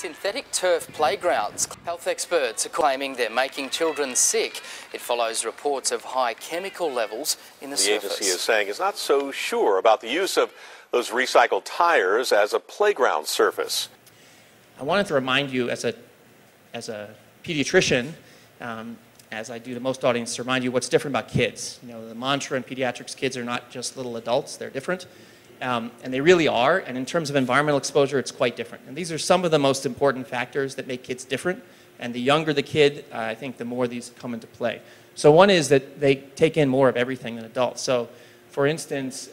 Synthetic turf playgrounds. Health experts are claiming they're making children sick. It follows reports of high chemical levels in the surface. The agency is saying it's not so sure about the use of those recycled tires as a playground surface. I wanted to remind you as a pediatrician, as I do to most audiences, to remind you what's different about kids. You know, the mantra in pediatrics, kids are not just little adults, they're different. And they really are, and in terms of environmental exposure, it's quite different. And these are some of the most important factors that make kids different, and the younger the kid, I think the more these come into play. So one is that they take in more of everything than adults. So for instance,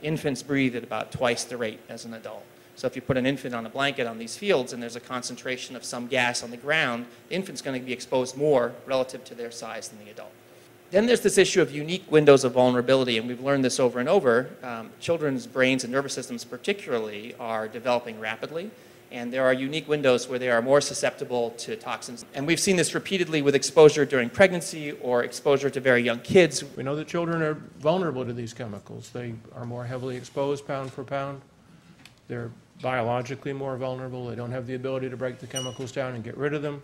infants breathe at about twice the rate as an adult. So if you put an infant on a blanket on these fields and there's a concentration of some gas on the ground, the infant's going to be exposed more relative to their size than the adult. Then there's this issue of unique windows of vulnerability, and we've learned this over and over. Children's brains and nervous systems particularly are developing rapidly, and there are unique windows where they are more susceptible to toxins. And we've seen this repeatedly with exposure during pregnancy or exposure to very young kids. We know that children are vulnerable to these chemicals. They are more heavily exposed pound for pound. They're biologically more vulnerable. They don't have the ability to break the chemicals down and get rid of them.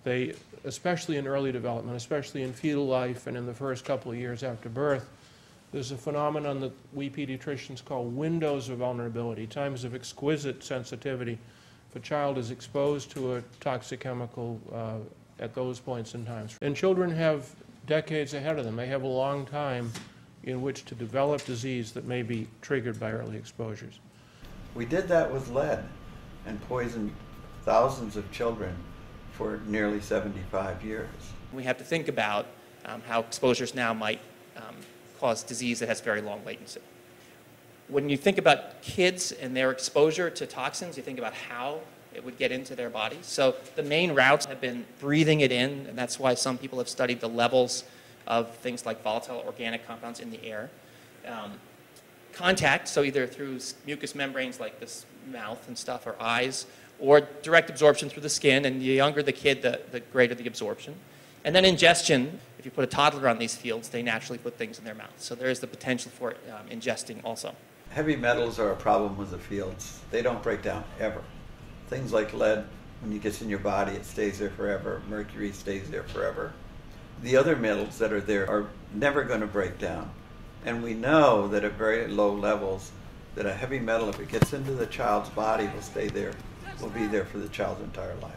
They, especially in early development, especially in fetal life and in the first couple of years after birth, there's a phenomenon that we pediatricians call windows of vulnerability, times of exquisite sensitivity. If a child is exposed to a toxic chemical at those points in time. And children have decades ahead of them. They have a long time in which to develop disease that may be triggered by early exposures. We did that with lead and poisoned thousands of children for nearly 75 years. We have to think about how exposures now might cause disease that has very long latency. When you think about kids and their exposure to toxins, you think about how it would get into their bodies. So the main routes have been breathing it in, and that's why some people have studied the levels of things like volatile organic compounds in the air. Contact, so either through mucous membranes like this mouth and stuff or eyes, or direct absorption through the skin, and the younger the kid, the greater the absorption. And then ingestion. If you put a toddler on these fields, they naturally put things in their mouth. So there is the potential for ingesting also. Heavy metals are a problem with the fields. They don't break down ever. Things like lead, when it gets in your body, it stays there forever. Mercury stays there forever. The other metals that are there are never going to break down. And we know that at very low levels, that a heavy metal, if it gets into the child's body, will stay there, will be there for the child's entire life.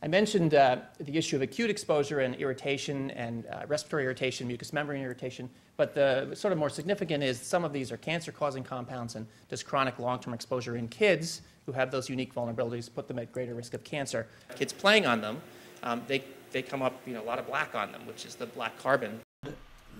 I mentioned the issue of acute exposure and irritation and respiratory irritation, mucous membrane irritation, but the sort of more significant is some of these are cancer-causing compounds, and just chronic long-term exposure in kids who have those unique vulnerabilities put them at greater risk of cancer. Kids playing on them, they come up, a lot of black on them, which is the black carbon.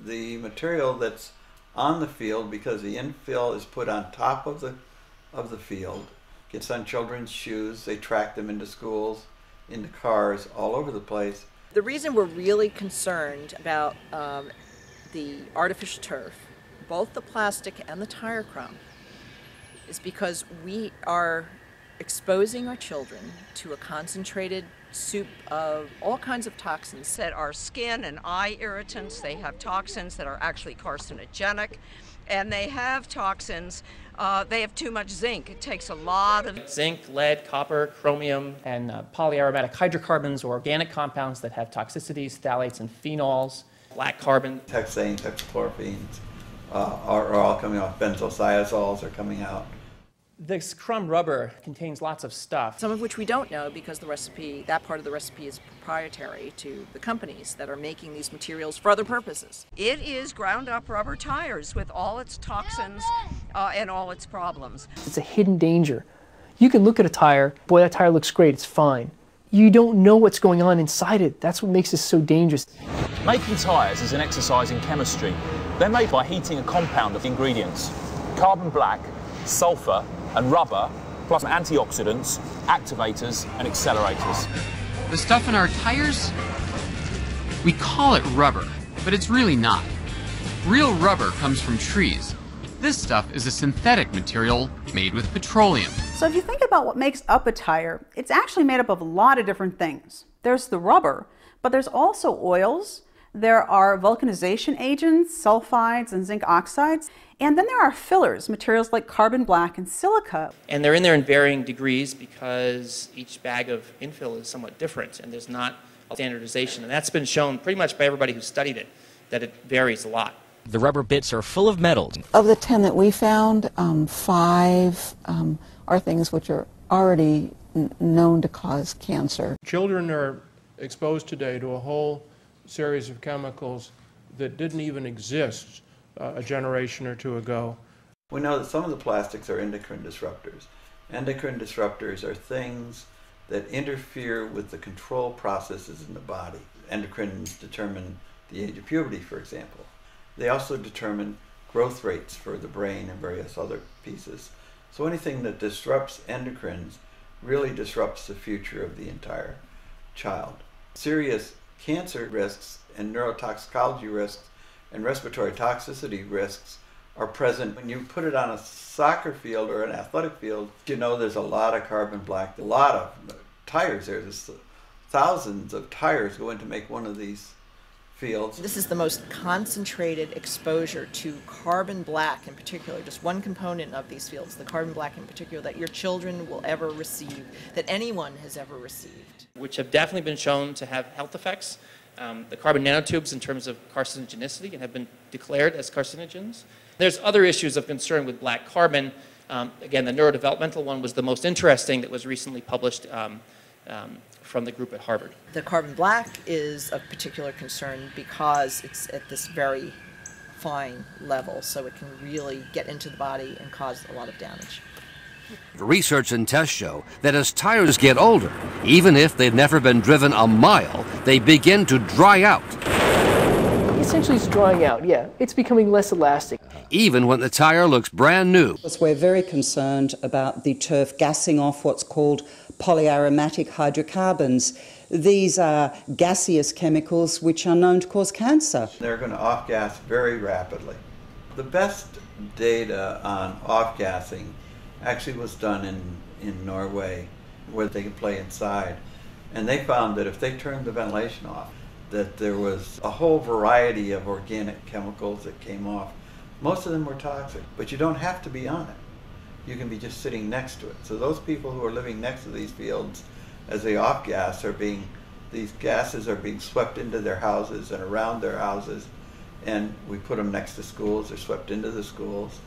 The material that's on the field, because the infill is put on top of the field, gets on children's shoes, they track them into schools, into cars, all over the place. The reason we're really concerned about the artificial turf, both the plastic and the tire crumb, is because we are exposing our children to a concentrated soup of all kinds of toxins that are skin and eye irritants. They have toxins that are actually carcinogenic, and they have toxins, they have too much zinc. It takes a lot of zinc, lead, copper, chromium, and polyaromatic hydrocarbons or organic compounds that have toxicities, phthalates and phenols, black carbon. Hexanes, hexachlorophines are all coming out. Benzothiosols are coming out. This crumb rubber contains lots of stuff. Some of which we don't know because the recipe, that part of the recipe is proprietary to the companies that are making these materials for other purposes. It is ground up rubber tires with all its toxins and all its problems. It's a hidden danger. You can look at a tire, boy, that tire looks great, it's fine. You don't know what's going on inside it. That's what makes it so dangerous. Making tyres is an exercise in chemistry. They're made by heating a compound of ingredients: carbon black, sulfur, and rubber, plus antioxidants, activators, and accelerators. The stuff in our tires, we call it rubber, but it's really not. Real rubber comes from trees. This stuff is a synthetic material made with petroleum. So if you think about what makes up a tire, it's actually made up of a lot of different things. There's the rubber, but there's also oils. There are vulcanization agents, sulfides, and zinc oxides. And then there are fillers, materials like carbon black and silica. And they're in there in varying degrees because each bag of infill is somewhat different and there's not a standardization. And that's been shown pretty much by everybody who studied it, that it varies a lot. The rubber bits are full of metals. Of the 10 that we found, 5 are things which are already known to cause cancer. Children are exposed today to a whole series of chemicals that didn't even exist a generation or two ago. We know that some of the plastics are endocrine disruptors. Endocrine disruptors are things that interfere with the control processes in the body. Endocrines determine the age of puberty, for example. They also determine growth rates for the brain and various other pieces. So anything that disrupts endocrines really disrupts the future of the entire child. Serious cancer risks and neurotoxicology risks and respiratory toxicity risks are present when you put it on a soccer field or an athletic field. You know there's a lot of carbon black, a lot of tires there. There's thousands of tires go in to make one of these fields. This is the most concentrated exposure to carbon black in particular, just one component of these fields, the carbon black in particular, that your children will ever receive, that anyone has ever received. Which have definitely been shown to have health effects. The carbon nanotubes in terms of carcinogenicity and have been declared as carcinogens. There's other issues of concern with black carbon. Again, the neurodevelopmental one was the most interesting that was recently published from the group at Harvard. The carbon black is of particular concern because it's at this very fine level, so it can really get into the body and cause a lot of damage. Research and tests show that as tires get older, even if they've never been driven a mile, they begin to dry out. Essentially it's drying out, yeah. It's becoming less elastic. Even when the tire looks brand new. We're very concerned about the turf gassing off what's called polyaromatic hydrocarbons. These are gaseous chemicals which are known to cause cancer. They're going to off-gas very rapidly. The best data on off-gassing actually was done in Norway, where they could play inside. And they found that if they turned the ventilation off, that there was a whole variety of organic chemicals that came off. Most of them were toxic, but you don't have to be on it. You can be just sitting next to it. So those people who are living next to these fields, as they off-gas, these gases are being swept into their houses and around their houses, and we put them next to schools, they're swept into the schools.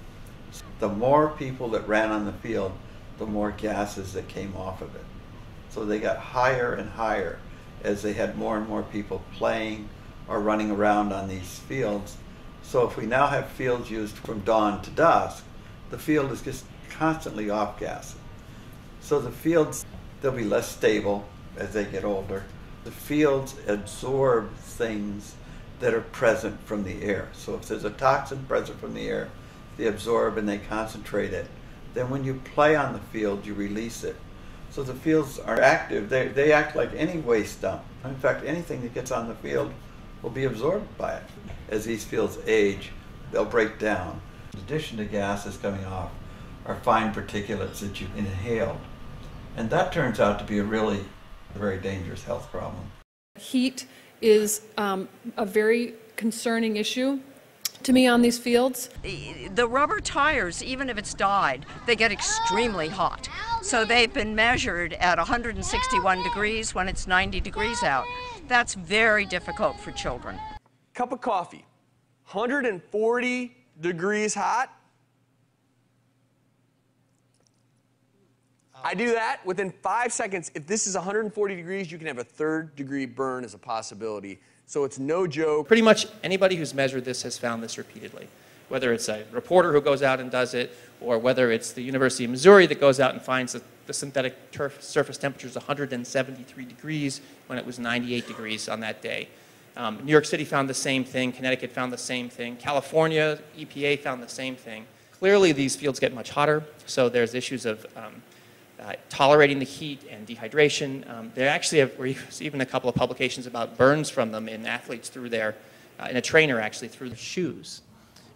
The more people that ran on the field, the more gases that came off of it. So they got higher and higher as they had more and more people playing or running around on these fields. So if we now have fields used from dawn to dusk, the field is just constantly off-gassing. So the fields, they'll be less stable as they get older. The fields absorb things that are present from the air. So if there's a toxin present from the air, they absorb and they concentrate it. Then when you play on the field, you release it. So the fields are active. They act like any waste dump. In fact, anything that gets on the field will be absorbed by it. As these fields age, they'll break down. In addition to gases coming off are fine particulates that you inhale. And that turns out to be a very dangerous health problem. Heat is a very concerning issue to me on these fields. The rubber tires, even if it's dyed, they get extremely hot. So they've been measured at 161 degrees when it's 90 degrees out. That's very difficult for children. Cup of coffee, 140 degrees hot. I do that within 5 seconds. If this is 140 degrees, you can have a 3rd-degree burn as a possibility. So it's no joke. Pretty much anybody who's measured this has found this repeatedly. Whether it's a reporter who goes out and does it, or whether it's the University of Missouri that goes out and finds that the synthetic turf surface temperature is 173 degrees when it was 98 degrees on that day. New York City found the same thing. Connecticut found the same thing. California, EPA found the same thing. Clearly, these fields get much hotter, so there's issues of tolerating the heat and dehydration. There actually were even a couple of publications about burns from them in athletes through their, in a trainer actually, through their shoes.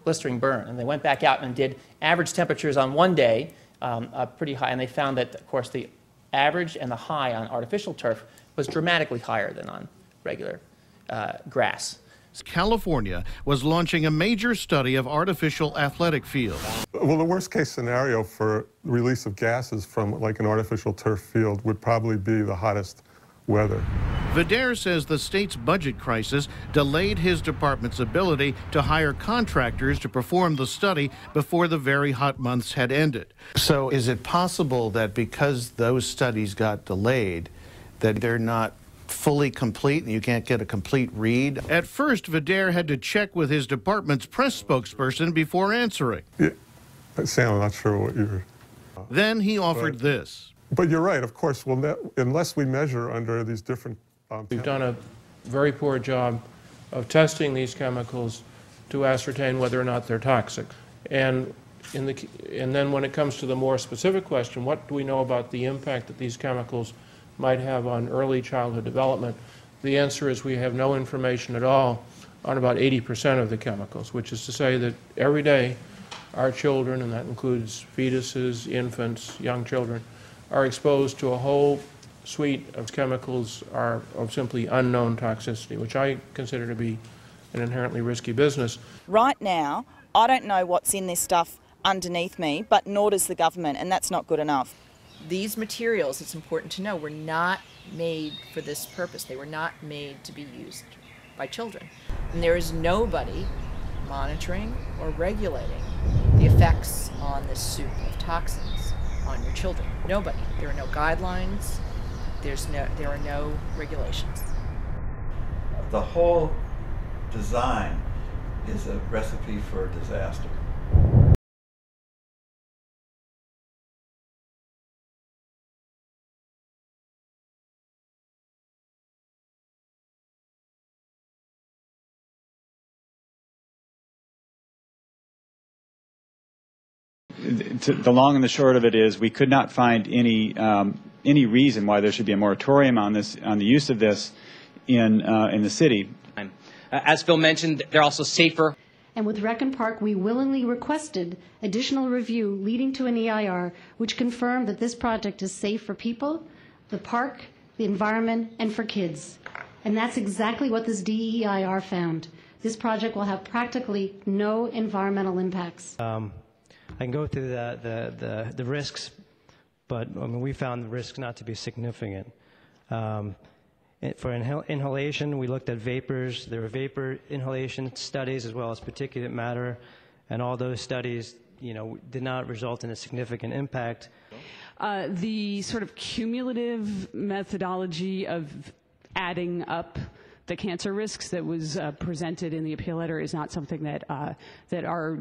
Blistering burn. And they went back out and did average temperatures on one day, pretty high, and they found that, of course, the average and the high on artificial turf was dramatically higher than on regular grass. California was launching a major study of artificial athletic fields. Well, the worst case scenario for release of gases from like an artificial turf field would probably be the hottest weather. Vidaire says the state's budget crisis delayed his department's ability to hire contractors to perform the study before the very hot months had ended. So is it possible that because those studies got delayed, that they're not fully complete and you can't get a complete read? At first, Vidaire had to check with his department's press spokesperson before answering. Yeah, Sam, I'm not sure what you're... Then he offered this. But you're right, of course, unless we measure under these different... We've done a very poor job of testing these chemicals to ascertain whether or not they're toxic. And then when it comes to the more specific question, what do we know about the impact that these chemicals might have on early childhood development? The answer is we have no information at all on about 80% of the chemicals, which is to say that every day our children, and that includes fetuses, infants, young children, are exposed to a whole suite of chemicals of simply unknown toxicity, which I consider to be an inherently risky business. Right now, I don't know what's in this stuff underneath me, but nor does the government, and that's not good enough. These materials, it's important to know, were not made for this purpose. They were not made to be used by children. And there is nobody monitoring or regulating the effects on this soup of toxins on your children. Nobody. There are no guidelines. There are no regulations. The whole design is a recipe for disaster. The long and the short of it is we could not find any reason why there should be a moratorium on the use of this in the city. As Phil mentioned, they're also safer. And with Rec and Park, we willingly requested additional review leading to an EIR, which confirmed that this project is safe for people, the park, the environment, and for kids. And that's exactly what this DEIR found. This project will have practically no environmental impacts. I can go through the risks, but I mean, we found the risks not to be significant. For inhalation, we looked at vapors. There were vapor inhalation studies as well as particulate matter, and all those studies, did not result in a significant impact. The sort of cumulative methodology of adding up the cancer risks that was presented in the appeal letter is not something that our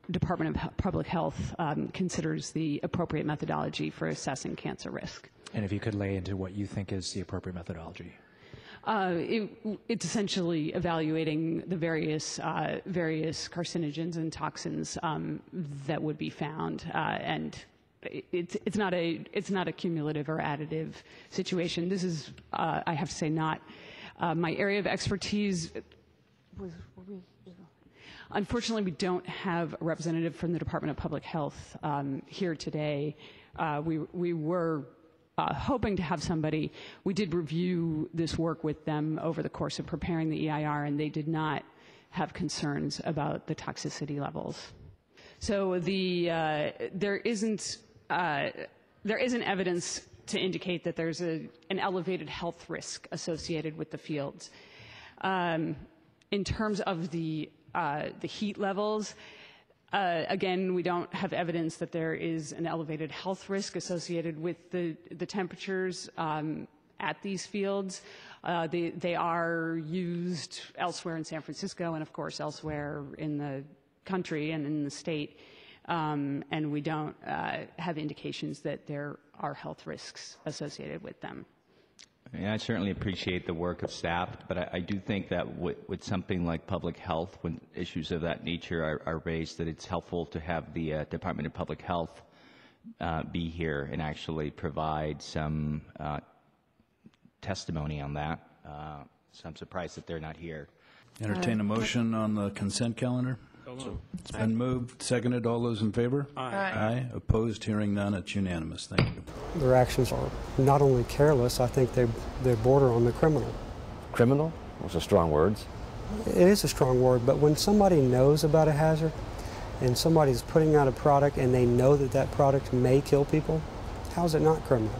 Department of Public Health considers the appropriate methodology for assessing cancer risk. And if you could lay into what you think is the appropriate methodology. It's essentially evaluating the various carcinogens and toxins that would be found, and it's not a cumulative or additive situation. This is, I have to say, not my area of expertise. Unfortunately, we don't have a representative from the Department of Public Health here today. We were hoping to have somebody. We did review this work with them over the course of preparing the EIR, and they did not have concerns about the toxicity levels. So there isn't evidence to indicate that there's an elevated health risk associated with the fields. In terms of the heat levels, again, we don't have evidence that there is an elevated health risk associated with the temperatures at these fields. They are used elsewhere in San Francisco and, of course, elsewhere in the country and in the state, and we don't have indications that there are health risks associated with them. I certainly appreciate the work of staff, but I do think that with something like public health, when issues of that nature are raised, that it's helpful to have the Department of Public Health be here and actually provide some testimony on that. So I'm surprised that they're not here. Entertain a motion on the consent calendar. It's been moved, seconded. All those in favor? Aye. Aye. Opposed? Hearing none. It's unanimous. Thank you. Their actions are not only careless, I think they border on the criminal. Criminal? Those are strong words. it is a strong word, but when somebody knows about a hazard and somebody's putting out a product and they know that that product may kill people, how is it not criminal?